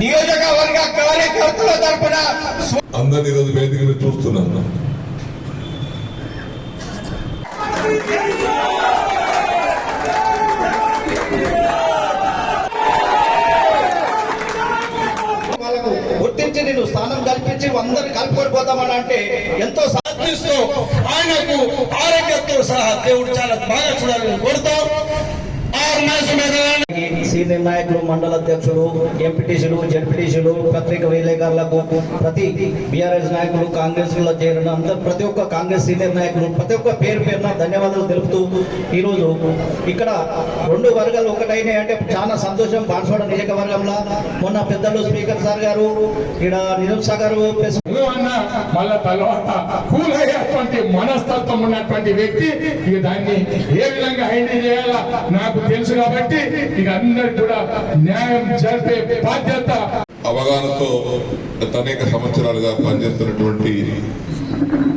నియోజకవర్గ కార్యకర్తల తరఫున అందరినీ ఈరోజు వేదిక మీద చూస్తున్నాను. గుర్తించి నేను స్థానం కల్పించి అందరిని కలుపుకొని పోతామని అంటే ఎంతో సాధిస్తూ ఆయనకు ఆరోగ్యంతో సహా దేవుడు చాలా బాగా చూడాలని కోరుతాం. సీనియర్ నాయకులు, మండల అధ్యక్షులు, ఎంపీటీసీలు, జడ్పీటీసీలు, పత్రిక విలేకరులకు, ప్రతి బీఆర్ఎస్ నాయకులు, కాంగ్రెస్ లో చేరిన అందరూ, ప్రతి ఒక్క కాంగ్రెస్ సీనియర్ నాయకులు ప్రతి ఒక్క పేరు పేరున ధన్యవాదాలు తెలుపుతూ ఈరోజు ఇక్కడ రెండు వర్గాలు ఒకటైనాయి అంటే చాలా సంతోషం. బాన్స్వాడ నియోజకవర్గంలో మొన్న పెద్దలు స్పీకర్ సార్ గారు, ఇక్కడ నిజం సాగర్ మళ్ళా తర్వాత కూలయ్యేటువంటి మనస్తత్వం ఉన్నటువంటి వ్యక్తి ఇక దాన్ని ఏ విధంగా హ్యాండిల్ చేయాలా నాకు తెలుసు కాబట్టి ఇక అందరికి కూడా న్యాయం జరిపే బాధ్యత. అవగాహనతో గత అనేక సంవత్సరాలుగా పనిచేస్తున్నటువంటి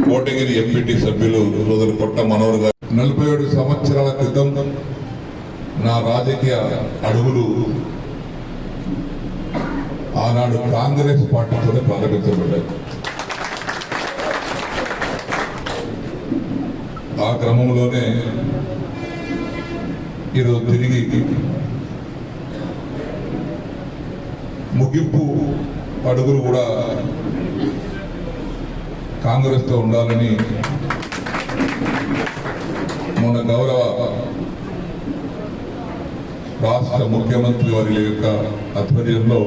కోటగిరి ఎంపీటీ సభ్యులు సోదరు కొట్ట మనోహర్ గారు 47 సంవత్సరాల క్రితం నా రాజకీయ అడుగులు ఆనాడు కాంగ్రెస్ పార్టీతోనే ప్రారంభించబడ్డాయి. ఆ క్రమంలోనే ఈరోజు తిరిగి ముగింపు అడుగులు కూడా కాంగ్రెస్ తో ఉండాలని మొన్న గౌరవ రాష్ట్ర ముఖ్యమంత్రి వారి యొక్క ఆధ్వర్యంలో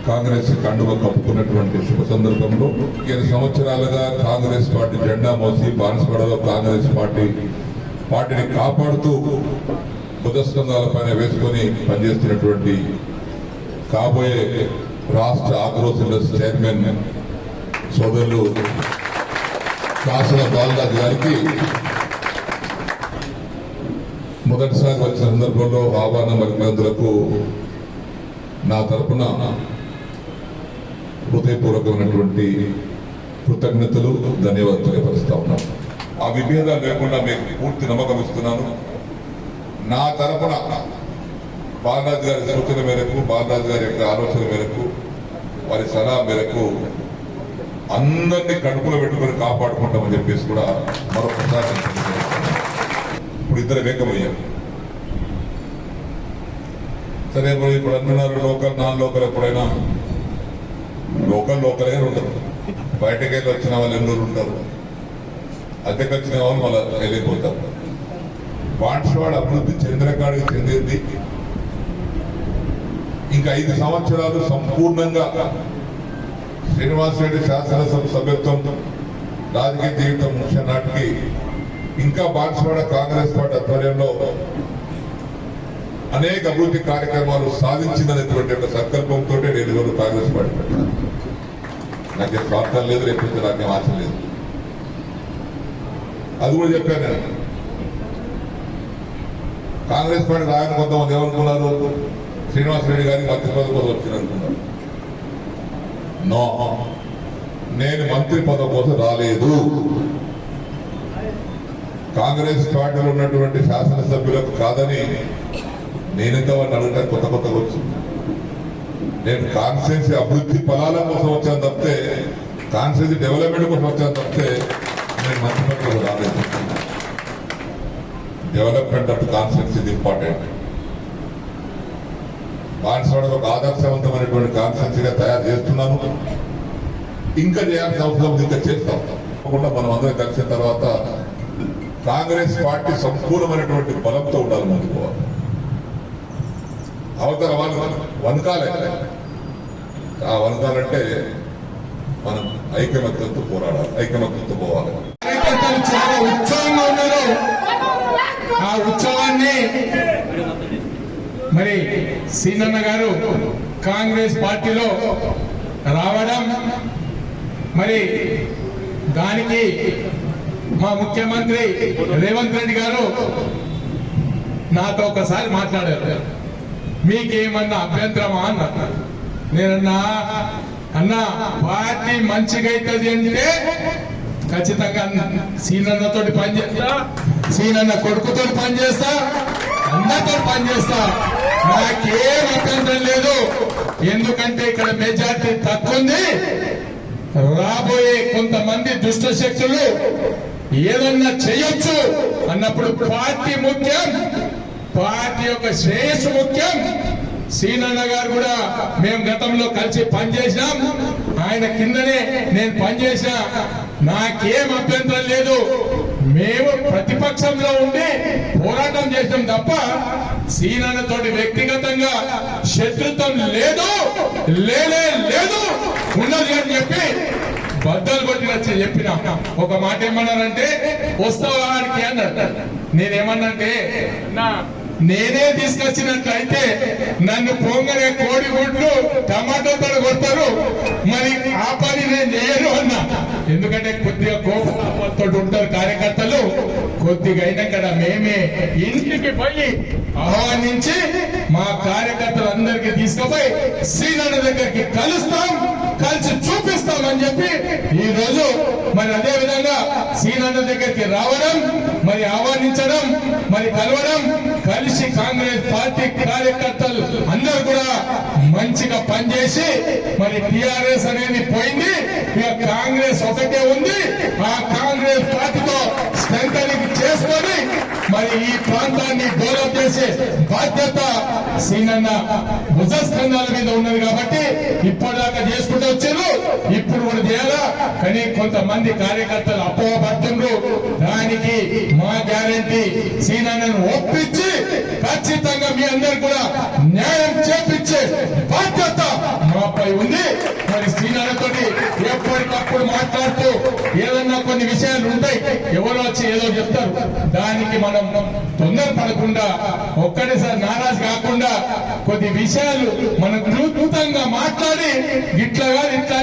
కాంగ్రెస్ కండువ కప్పుకున్నటువంటి శుభ సందర్భంలో 7 సంవత్సరాలుగా కాంగ్రెస్ పార్టీ జెండా మోసి బాన్స్వాడలో కాంగ్రెస్ పార్టీని కాపాడుతూ బుధస్కంధాల పైన వేసుకొని పనిచేస్తున్నటువంటి కాబోయే రాష్ట్ర ఆగ్రోస్ ఇండస్ట్రీ చైర్మన్ సోదరులు కాసుల బాలరాజు గారికి మొదటిసారి వచ్చిన సందర్భంలో ఆహ్వానం పలికినందుకు నా తరపున హృదయపూర్వకమైనటువంటి కృతజ్ఞతలు, ధన్యవాదాలు తెలియపరుస్తా ఉన్నాను. ఆ విభేదాలు లేకుండా మీకు పూర్తి నమ్మకం ఇస్తున్నాను. నా తరపున బాలరాజు గారి సూచన మేరకు, బాలరాజు గారి యొక్క ఆలోచన మేరకు, వారి సలహా మేరకు అందరినీ కడుపులో పెట్టుకొని కాపాడుకుంటామని చెప్పేసి కూడా మరొకసారి ఇప్పుడు ఇద్దరు వేగమయ్యారు. సరే, ఇప్పుడు అన్నారు లోకల్ నాన్ లోకల్, ఎప్పుడైనా లోకల్గా ఉంటారు. బయటకు వెళ్ళి వచ్చిన వాళ్ళు ఎన్నూరు ఉంటారు, అద్దెకు వచ్చిన వాళ్ళు మళ్ళీ వెళ్ళిపోతారు. బాన్స్వాడ అభివృద్ధి చంద్రకాడికి చెందింది. ఇంకా 5 సంవత్సరాలు సంపూర్ణంగా శ్రీనివాస్ రెడ్డి శాసనసభ సభ్యత్వం, రాజకీయ జీవితం ముఖ్య నాటికి ఇంకా బాన్స్వాడ కాంగ్రెస్ పార్టీ ఆధ్వర్యంలో అనేక అభివృద్ధి కార్యక్రమాలు సాధించిందనేటువంటి ఒక సంకల్పంతో నేను ఈరోజు కాంగ్రెస్ పార్టీ పెట్టాను. నాకేం స్వార్థం లేదు, లేకపోతే నాకేం ఆశ లేదు. అది కూడా చెప్పాను నేను. కాంగ్రెస్ పార్టీ రాయని కొంతమంది ఏమనుకున్నారు, శ్రీనివాస్ రెడ్డి గారికి మంత్రి పదవి కోసం వచ్చిందనుకున్నారు. నో, నేను మంత్రి పదవి కోసం రాలేదు. కాంగ్రెస్ పార్టీలో ఉన్నటువంటి శాసనసభ్యులకు కాదని నేనెంత వాడిని అడగడానికి కొత్తగా వచ్చు. నేను కాన్స్టిట్యున్సీ అభివృద్ధి ఫలాల కోసం వచ్చాను తప్పితే, కాన్స్టిట్యున్సీ డెవలప్మెంట్ కోసం వచ్చాను తప్పితే నేను మంత్రి పదవి రాలేదు. డెవలప్మెంట్ ఆఫ్ కాన్స్టిట్యున్సీ ఇది ఇంపార్టెంట్. బాన్స్వాడలో ఒక ఆదర్శవంతమైనటువంటి కాన్స్టిట్యున్సీగా తయారు చేస్తున్నాను. ఇంకా చేయాల్సిన అవసరం ఉంది, ఇంకా చేస్తాం. తప్పకుండా మనం అందరం కలిసిన తర్వాత కాంగ్రెస్ పార్టీ సంపూర్ణమైనటువంటి బలంతో ఉండాలి, ముందుకోవాలి. అవతల వాళ్ళు వనకాలే. ఆ వనకాలంటే మనం ఐకమత్యంతో పోరాడాలి, ఐకమత్యంతో పోవాలి. చాలా ఉత్సాహంగా ఉన్నారు. ఆ ఉత్సవాన్ని మరి సీనన్న గారు కాంగ్రెస్ పార్టీలో రావడం, మరి దానికి మా ముఖ్యమంత్రి రేవంత్ రెడ్డి గారు నాతో ఒకసారి మాట్లాడారు. మీకేమన్నా అభ్యంతరమా అన్నారు. నేనన్నా, అన్నా పార్టీ మంచిగా అవుతుంది అంటే ఖచ్చితంగా సీనన్నతో పనిచేస్తా, సీనన్న కొడుకుతో పనిచేస్తా, అందరితో పనిచేస్తా. నాకేం అభ్యంతరం లేదు. ఎందుకంటే ఇక్కడ మెజార్టీ తక్కువ ఉంది. రాబోయే కొంతమంది దుష్ట శక్తులు ఏదన్నా చేయొచ్చు అన్నప్పుడు పార్టీ ముఖ్యం, పార్టీ యొక్క శ్రేయస్సు ముఖ్యం. సీనన్న గారు కూడా మేము గతంలో కలిసి పనిచేసినాం, ఆయన కిందనే నేను పనిచేసిన. నాకేం అభ్యంతరం లేదు. మేము ప్రతిపక్షంలో ఉండి పోరాటం చేసినాం తప్ప సీనన్న తోటి వ్యక్తిగతంగా శత్రుత్వం లేదు, లేదు ఉన్నది అని చెప్పి బద్దలు కొట్టినట్టు చెప్పిన. ఒక మాట ఏమన్నారంటే వస్తావా ఆడికి అన్నాడు. నేనేమన్నంటే నేనే తీసుకొచ్చినట్లయితే నన్ను పొంగనే కోడి గుడ్లు టమాటోతో కొడతారు, మరి ఆ పని నేను చేయను అన్నా. ఎందుకంటే కొద్దిగా కోపంతో ఉంటారు కార్యకర్తలు. కొద్దిగా అయినాక మేమే ఇంటికి పోయి ఆహ్వానించి మా కార్యకర్తలందరికీ తీసుకుపోయి సీనన్న దగ్గరికి కలుస్తాం, కలిసి చూపిస్తామని చెప్పి ఈ రోజు మరి అదే విధంగా సీనన్న దగ్గరికి రావడం, మరి ఆహ్వానించడం, మరి కలవడం, కలిసి కాంగ్రెస్ పార్టీ కార్యకర్తలు అందరూ కూడా మంచిగా పనిచేసి మరి టిఆర్ఎస్ అనేది పోయింది, ఇక కాంగ్రెస్ ఒకటే ఉంది. ఆ కాంగ్రెస్ పార్టీతో స్ట్రెంథనింగ్ చేసుకొని మరి ఈ ప్రాంతాన్ని డెవలప్ చేసే బాధ్యత సీనన్న భుజస్కంధాల మీద ఉన్నది. కాబట్టి ఇప్పటిదాకా చేసుకుంటూ వచ్చారు, ఇప్పుడు కూడా చేయాలా. కానీ కొంతమంది కార్యకర్తలు అపోహపడుతుండ్రు. దానికి మా గ్యారంటీ సీనన్నను ఒప్పించి ఖచ్చితంగా మీ అందరు కూడా న్యాయం చేపించే బాధ్యత మాపై ఉంది. మరి సీనన్నతోటి ఎప్పటికప్పుడు మాట్లాడుతూ ఏదన్నా కొన్ని విషయాలు ఉంటాయి, ఎవరో వచ్చి ఏదో చెప్తారు, దానికి మనం తొందరపడకుండా ఒక్కడేసారి నారాజు కాకుండా కొద్ది విషయాలు మనం క్లుప్తంగా మాట్లాడి ఇట్లా కాదు ఇట్లా